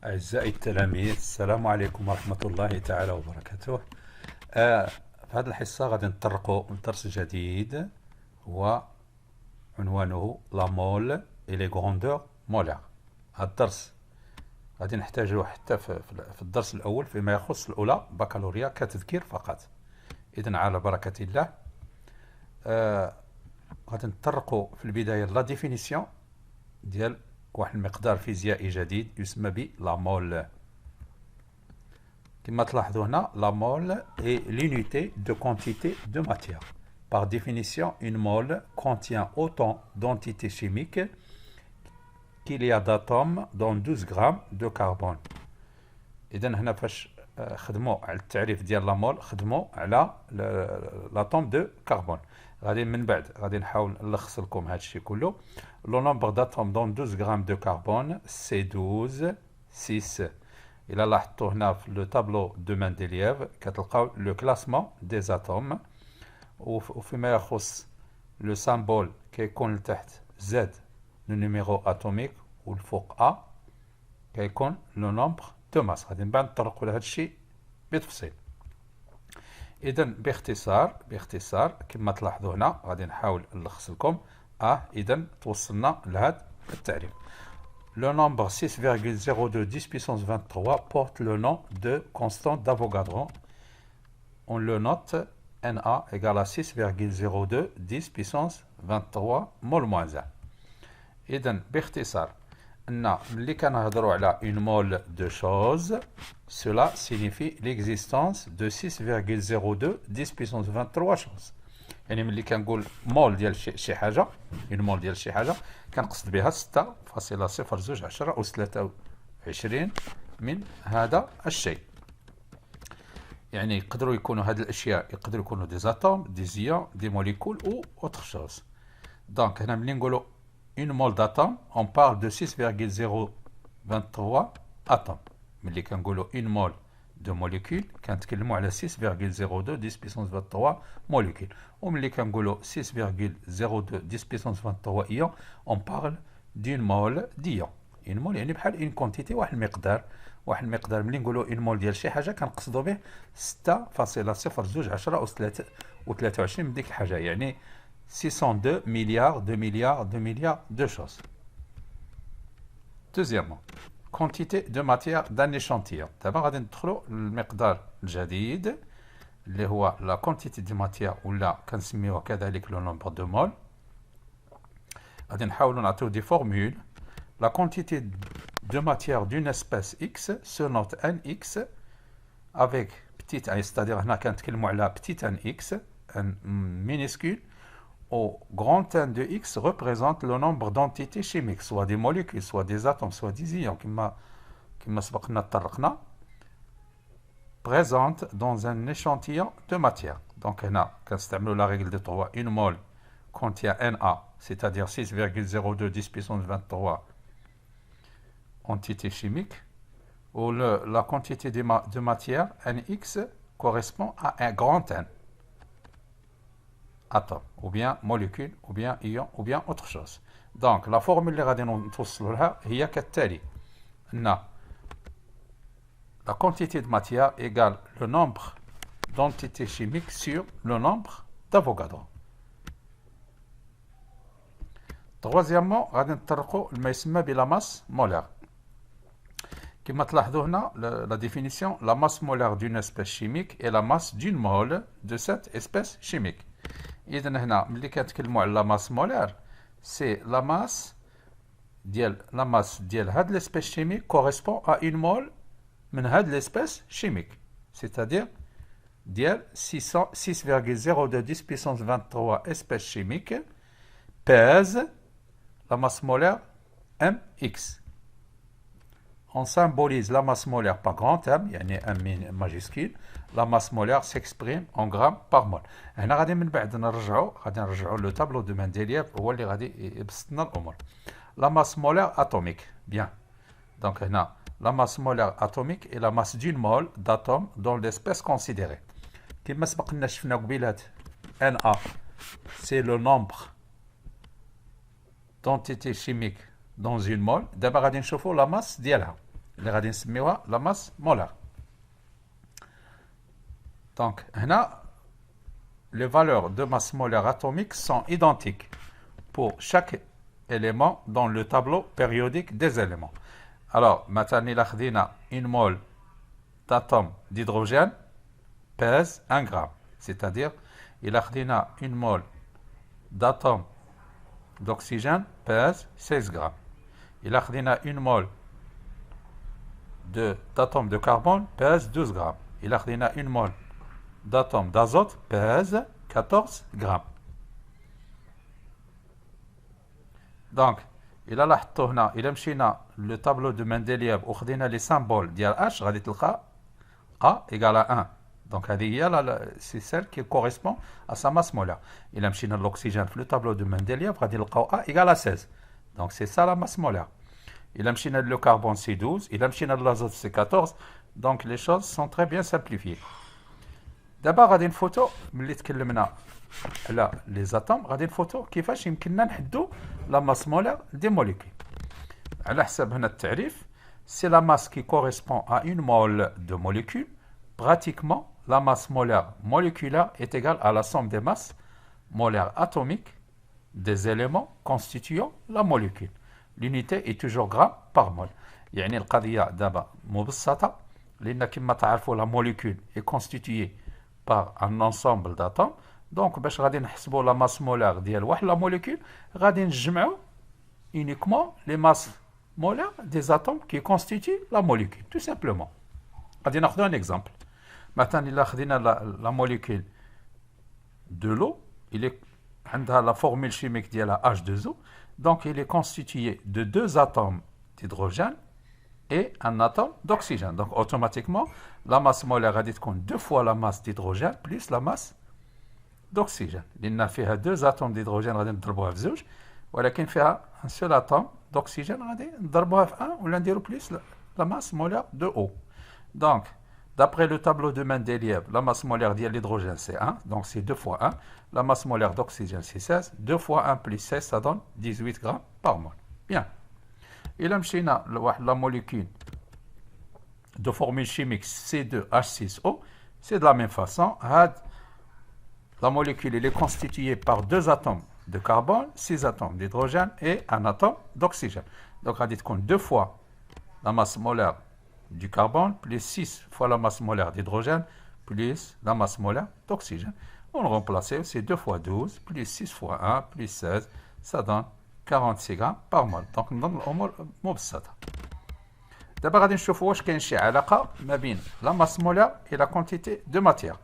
أعزائي التلاميذ، السلام عليكم ورحمة الله تعالى وبركاته. في هذه الحصة غادي نطرقوا لدرس جديد هو عنوانه لا مول إي لي غروندور مولار. هذا الدرس غادي نحتاجه حتى في الدرس الأول فيما يخص الأولى بكالوريا كتذكير فقط. إذن على بركة الله غادي نطرقوا في البداية لا ديفينيسيون ديال واحد المقدار فيزيائي جديد يسمى ب لا مول. كما تلاحظوا هنا لا مول est l'unité de quantité de matière. Par définition, une mole contient autant d'entités chimiques qu'il y a d'atomes dans 12 grammes de carbone. إذن هنا فاش خدموا على التعريف ديال لا مول خدموا على l'atome de carbone. غادي من بعد غادي نحاول نلخص لكم هذا الشيء كله. Le nombre d'atomes dans 12 grammes de carbone c'est 12 6. إلا لاحظتوا هنا في لو تابلو دو مندلييف كتلقاو لو كلاسمون دي زاتوم، وفيما يخص لو سامبول كيكون لتحت زد لو نيميرو اتوميك والفوق ا كيكون لو نومبر دو ماس. غادي من بعد نطرقوا لهذا الشيء بتفصيل. اذا باختصار كما تلاحظوا هنا غادي نحاول نلخص لكم. اذا توصلنا لهذا التعريف. Le nombre 6,02 10 puissance 23 porte le nom de constante d'Avogadro. On le note Na égale à 6,02 10 puissance 23 mol moins 1. إذن باختصار أن ملي كنهضروا على une mole de chose, cela signifie l'existence de 6,02 10 puissance 23 choses. يعني ملي كنقول مول ديال شي حاجه، اون مول ديال شي حاجه كنقصد بها 6.002 أس 23 من هذا الشيء. يعني يقدروا يكونوا هذه الاشياء يقدروا يكونوا دي زاتوم دي زيون دي موليكول او اوتر شوز. دونك هنا ملي نقولوا اون مول داتوم اون بارل دو 6,023 اتوم. ملي كنقولوا اون مول de molécules كنتكلموا على 6,02 10 puissance 23 molécules. وملي كنقولوا 6,02 10 puissance 23 ion on parle d'une mole d'ion. une mole يعني بحال une quantité واحد المقدار ملي نقولوا une mole ديال شي حاجه كنقصدوا به 6.002 أس 23 من ديك الحاجه، يعني 602 مليار de choses. Deuxièmement, quantité de matière d'un échantillon. دابا غادي ندخلوا للمقدار الجديد اللي هو لا quantité de matière ولا كنسميوه كذلك لو نومبر دو مول. غادي نحاولوا نعطيو دي فورمول. La quantité de matière d'une espèce X se note Nx avec petit n, c'est-à-dire هنا كنتكلموا على petit nx, un minuscule, au grand N de X représente le nombre d'entités chimiques, soit des molécules, soit des atomes, soit des ions, كما سبقنا تطرقنا, présente dans un échantillon de matière. Donc هنا كنستعملوا la règle de 3. Une mole contient Na, c'est-à-dire 6,02 10 puissance 23 entités chimiques, où la quantité de matière Nx correspond à un grand N. Atome, ou bien molécule, ou bien ion, ou bien autre chose. Donc, la formule اللي غادي نتوصلوا لها هي كالتالي. أن la quantité de matière égale le nombre d'entités chimiques sur le nombre d'Avogadro. Troisièmement, غادي نطرقوا لما يسمى بلا masse molaire. كما تلاحظوا هنا la définition, la masse molaire d'une espèce chimique est la masse d'une mole de cette espèce chimique. إذا هنا ملي كنتكلموا على لا ماس مولار سي لا ماس ديال هاد ليسبيس شيميك كوريسبون ا اون مول من هاد ليسبيس شيميك، سيتادير ديال 6,02 10 puissance 23 espèces chimiques pèse la masse molaire mx. On symbolise la masse molaire par grand M, يعني M majuscule. La masse molaire s'exprime en grammes par mol. هنا غادي من بعد نرجعوا لو تابلو دو مندلييف هو اللي غادي يبسطنا الامور. La masse molaire atomique. Bien. Donc هنا la masse molaire atomique est la masse d'une mole d'atomes dans l'espèce considérée. كما سبقنا شفنا قبيلات Na c'est le nombre d'entités chimiques dans une mole. دابا غادي نشوفوا la masse ديالها. اللي غادي نسميوها لا ماس مولار. Donc, les valeurs de masse molaire atomique sont identiques pour chaque élément dans le tableau périodique des éléments. Alors, maintenant, il a une mole d'atome d'hydrogène pèse 1 gramme. C'est-à-dire, il a une mole d'atome d'oxygène pèse 16 grammes. Il a une mole d'atome de carbone pèse 12 grammes. Il a une mole d'atome d'azote pèse 14 grammes. Donc, il a là, il a le tableau de Mendeleev où on a les symboles ديال H, غادي تلقى A égale à 1. Donc, c'est celle qui correspond à sa masse molaire. Il a l'oxygène le tableau de Mendeleev, غادي نلقاو A égale à 16. Donc, c'est ça la masse molaire. Il a le carbone, c'est 12. Il a l'azote, c'est 14. Donc, les choses sont très bien simplifiées. D'abord, غادي نفوتو ملي تكلمنا على les atomes, غادي نفوتو كيفاش يمكننا نحدو la masse molaire des molécules. على حسب هنا التعريف, c'est la masse qui correspond à une mole de molécules. Pratiquement, la masse molaire moléculaire est égale à la somme des masses molaires atomiques des éléments constituant la molécule. L'unité est toujours gramme par mole. يعني القضية دابا مبسطة, لأن كما تعرفوا la molécule est constituée par un ensemble d'atomes. Donc, باش غادي نحسبوا la masse molaire ديال واحد la molécule, غادي نجمعوا uniquement les masses molaires des atomes qui constituent la molécule, tout simplement. غادي ناخذ un exemple. مثلا إلا خدينا la molécule de l'eau, il est عندها la formule chimique ديالها H2O. Donc, il est constitué de 2 atomes d'hydrogène et un atome d'oxygène. Donc, automatiquement, la masse molaire a dit qu'on 2 fois la masse d'hydrogène plus la masse d'oxygène. Il a fait 2 atomes d'hydrogène, غادي نضربوها في 2, ولكن فيها un seul atome d'oxygène, غادي نضربوها في 1 ولا نديرو plus la masse molaire de eau. Donc, d'après le tableau de Mendeleev, la masse molaire de l'hydrogène c'est 1, donc c'est 2 fois 1. La masse molaire d'oxygène c'est 16. 2 fois 1 plus 16, ça donne 18 grammes par mole. Bien. Et là, la molécule de formule chimique C2H6O, c'est de la même façon. La molécule elle est constituée par 2 atomes de carbone, 6 atomes d'hydrogène et un atome d'oxygène. Donc, on dit qu'on 2 fois la masse molaire du carbone, plus 6 fois la masse molaire d'hydrogène, plus la masse molaire d'oxygène. On le remplace, c'est 2 fois 12, plus 6 fois 1, plus 16, ça donne 46 grammes par mol. Donc, نظن الأمور مبسطة. دابا غادي نشوفوا واش كاين شي علاقة ما بين la masse molaire et la quantité de matière.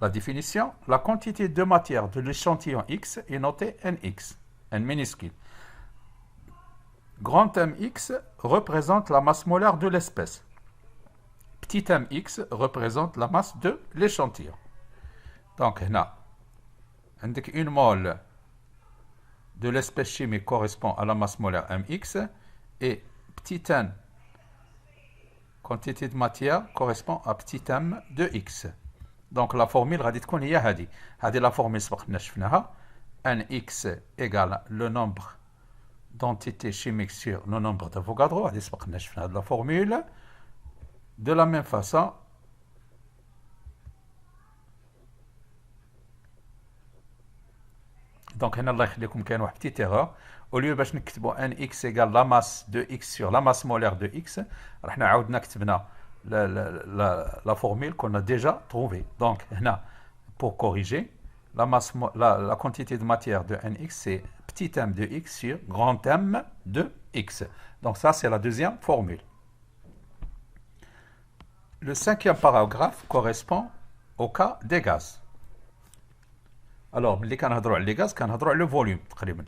La définition, la quantité de matière de l'échantillon X est notée Nx, N minuscule. Grand Mx représente la masse molaire de l'espèce. Petit mx représente la masse de l'échantillon. Donc, هنا عندك une mole de l'espèce chimique correspond à la masse molaire mx et petit n, quantité de matière, correspond à petit m de x. Donc, la formule غادي تكون هي هذه. هذه la formule سبقنا شفناها. Nx égale le nombre d'entités chimiques sur le nombre d'Avogadro. غادي سبقنا شفنا la formule. De la même façon, donc هنا الله يخليكم كاين واحد petite erreur. Au lieu باش نكتبوا Nx égale la masse de x sur la masse molaire de x, رحنا عاودنا كتبنا la formule qu'on a déjà trouvée. Donc هنا pour corriger, la quantité de matière de Nx c'est petit m de x sur grand M de x. Donc ça c'est la deuxième formule. Le 5e paragraphe correspond au cas des gaz. Alors, ملي كنهضروا على les gaz, كنهضروا على le volume تقريبا.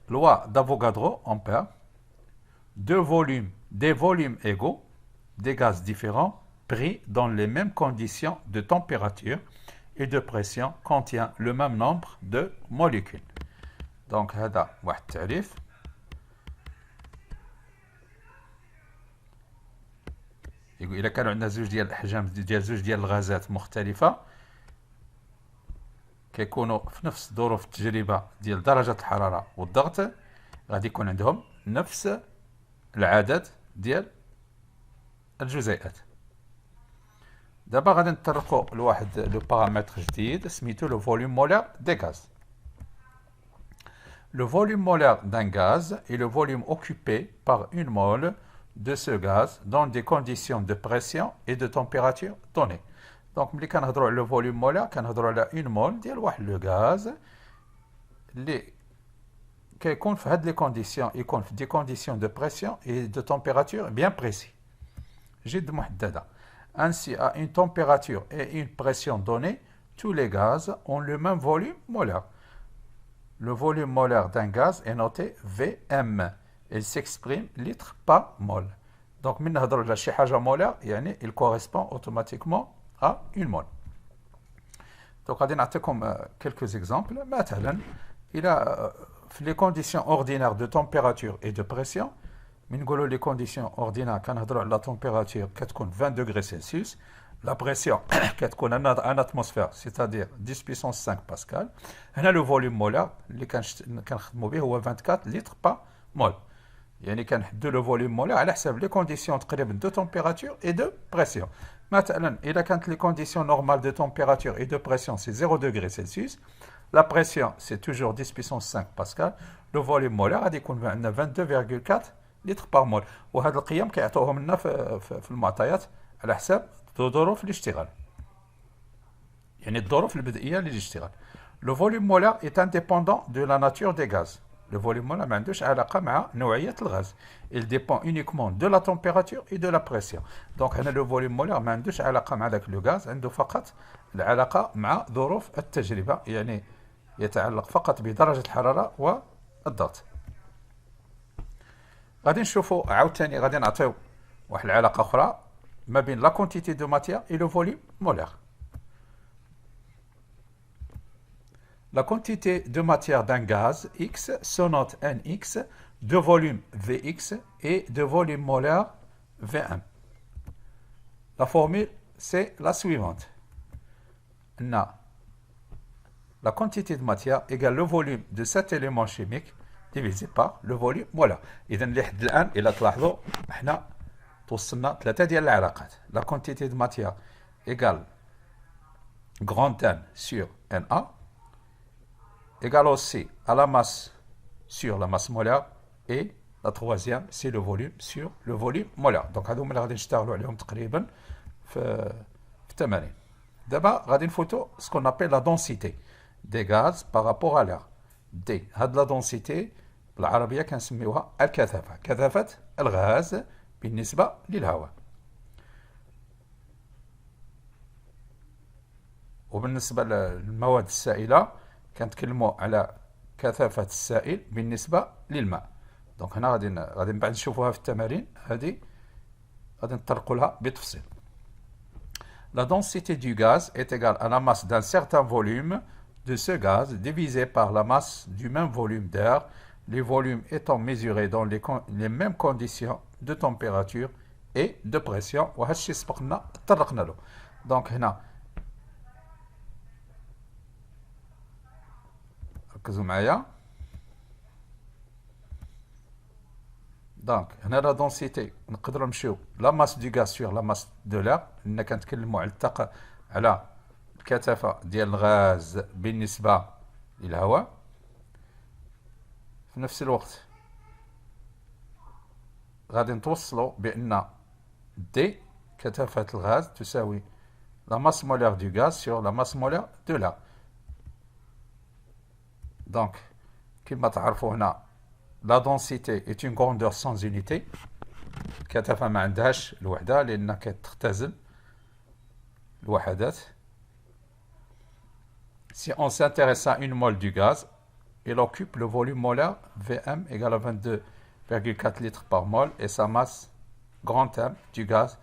Loi d'Avogadro, ampère. Des volumes égaux, des gaz différents, pris dans les mêmes conditions de température et de pression, contient le même nombre de molécules. Donc, هذا واحد التعريف. يقول إذا كانوا عندنا زوج ديال الأحجام ديال زوج ديال الغازات مختلفة كيكونوا في نفس ظروف التجربة ديال درجة الحرارة والضغط، غادي يكون عندهم نفس العدد ديال الجزيئات. دابا غادي نطرقوا لواحد لو بارامتر جديد سميتو لو فوليوم مولار دي غاز. Le volume molaire d'un gaz est le volume occupé par une mole de ce gaz dans des conditions de pression et de température données. Donc, ملي كنهضروا على le volume molaire كنهضروا على une mole ديال واحد لو غاز اللي كيكون في هاد لي كونديسيون، يكون في دي كونديسيون دو بريسيون et de température bien précis جد محددة. Ainsi, à une température et une pression donnée, tous les gaz ont le même volume molaire. Le volume molaire d'un gaz est noté Vm. Il s'exprime litre par mol. Donc, من نهضروا على شي حاجة molaire يعني il correspond automatiquement à une mole. Donc, غادي نعطيكم quelques exemples. مثلا إلى في les conditions ordinaires de température et de pression، من نقولوا les conditions ordinaires كنهضروا على la température كتكون 20 degrés Celsius، la pression كتكون en atmosphère c'est-à-dire 10 puissance 5 pascal. هنا le volume molaire اللي كنخدموا به هو 24 litres par mol. يعني كنحدوا le volume molaire على حساب les conditions تقريبا de température et de pression. مثلا إذا كانت les conditions normales de température et de pression c'est 0 degrés Celsius، la pression c'est toujours 10 puissance 5 pascal، le volume molaire غادي يكون عندنا 22,4 litres par mol. وهاد القيم كيعطوهم لنا في المعطيات على حساب ظروف الاشتغال، يعني الظروف البدئية للاشتغال. Le volume molaire est indépendant de la nature des gaz. Le volume molaire ما عندوش علاقة مع نوعية الغاز. Il dépend uniquement de la température et de la pression. Donc هنا le volume molaire ما عندوش علاقة مع ذاك لو غاز، عنده فقط العلاقة مع ظروف التجربة، يعني يتعلق فقط بدرجة الحرارة والضغط. غادي نشوفوا عاوتاني غادي نعطيو واحد العلاقة أخرى ما بين la quantité de matière et le volume molaire. La quantité de matière d'un gaz X se note Nx, de volume Vx et de volume molaire Vm. La formule, c'est la suivante. La quantité de matière égale le volume de cet élément chimique divisé par le volume molaire. إذا لحد الآن إلا تلاحظوا احنا توصلنا ثلاثة ديال العلاقات. La quantité de matière égale grand N sur Na égale aussi à la masse sur la masse molaire, et la troisième c'est le volume sur le volume molaire. Donc هادو اللي غادي نشتغلوا عليهم تقريبا في التمارين. دابا غادي نفوتوا ce qu'on appelle la densité des gaz par rapport à l'air. D. هاد la densité بالعربية كنسميوها الكثافة، كثافة الغاز بالنسبة للهواء. وبالنسبة للمواد السائلة كنتكلموا على كثافة السائل بالنسبة للماء. دونك هنا غادي من بعد نشوفوها في التمارين هذه غادي نطرقوا لها بتفصيل. La densité du gaz est égale à la masse d'un certain volume de ce gaz divisé par la masse du même volume d'air, les volumes étant mesurés dans les mêmes conditions de température et de pression. وهذا الشيء سبقنا تطرقنا له. دونك هنا ركزوا معايا. دونك هنا لا دونسيتي نقدروا نمشيو لا ماس دو غاز سور لا ماس دو لير، لان كنتكلموا على الكثافه ديال الغاز بالنسبه للهواء. في نفس الوقت غادي نتوصلوا بان دي كثافه الغاز تساوي لا ماس مولير دو غاز سور لا ماس مولير دو لير. دونك كما تعرفوا هنا la densité est une grandeur sans unité. الكثافة ما عندهاش الوحدة لأنها كتختزل الوحدات. Si on s'intéresse à une mole du gaz, elle occupe le volume molaire Vm égale à 22,4 litres par mol et sa masse grand M du gaz,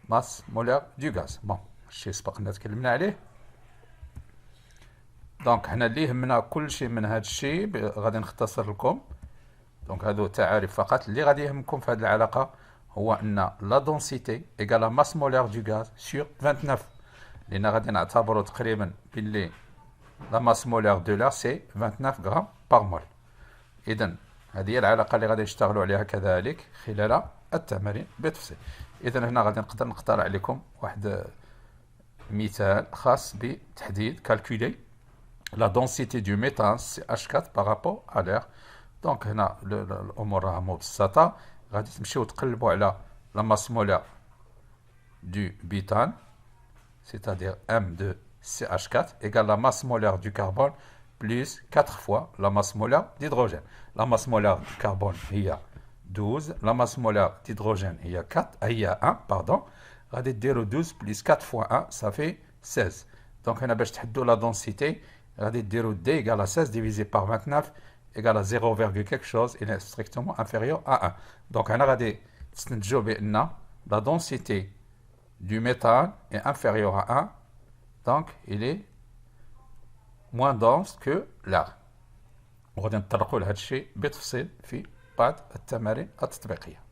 masse molaire du gaz. Bon, الشيء سبقنا تكلمنا عليه. دونك حنا اللي يهمنا كل شيء من هذا الشيء غادي نختصر لكم. دونك هادو تعارف فقط. اللي غادي يهمكم في هذه العلاقه هو ان لا دونسيتي ايكال ماس مولير دو غاز سور 29، لان غادي نعتبروا تقريبا باللي لا ماس مولير دو لير سي 29 غرام بار مول. اذا هذه هي العلاقة اللي غادي نشتغلوا عليها كذلك خلال التمارين بتفصيل. إذا هنا غادي نقدر نقترح عليكم واحد مثال خاص بتحديد calculer la densité du méthane CH4 par rapport à l'air. دونك هنا الأمور راها مبسطة. غادي تمشيو تقلبوا على la masse molaire du butane, c'est-à-dire M de CH4 égale la masse molaire du carbone plus 4 fois la masse molaire d'hydrogène. La masse molaire du carbone هي 12, la masse molaire d'hydrogène هي 1 pardon. غادي ديروا 12 plus 4 fois 1 ça fait 16. Donc هنا باش تحدوا la densité غادي ديروا D égale à 16 divisé par 29 égale à 0, quelque chose, il est strictement inférieur à 1. Donc هنا غادي تستنتجوا بأن la densité du méthane est inférieure à 1, donc il est moins dense que l'air. وغادي نطرقوا لهذا الشيء بتفصيل في بعض التمارين التطبيقية.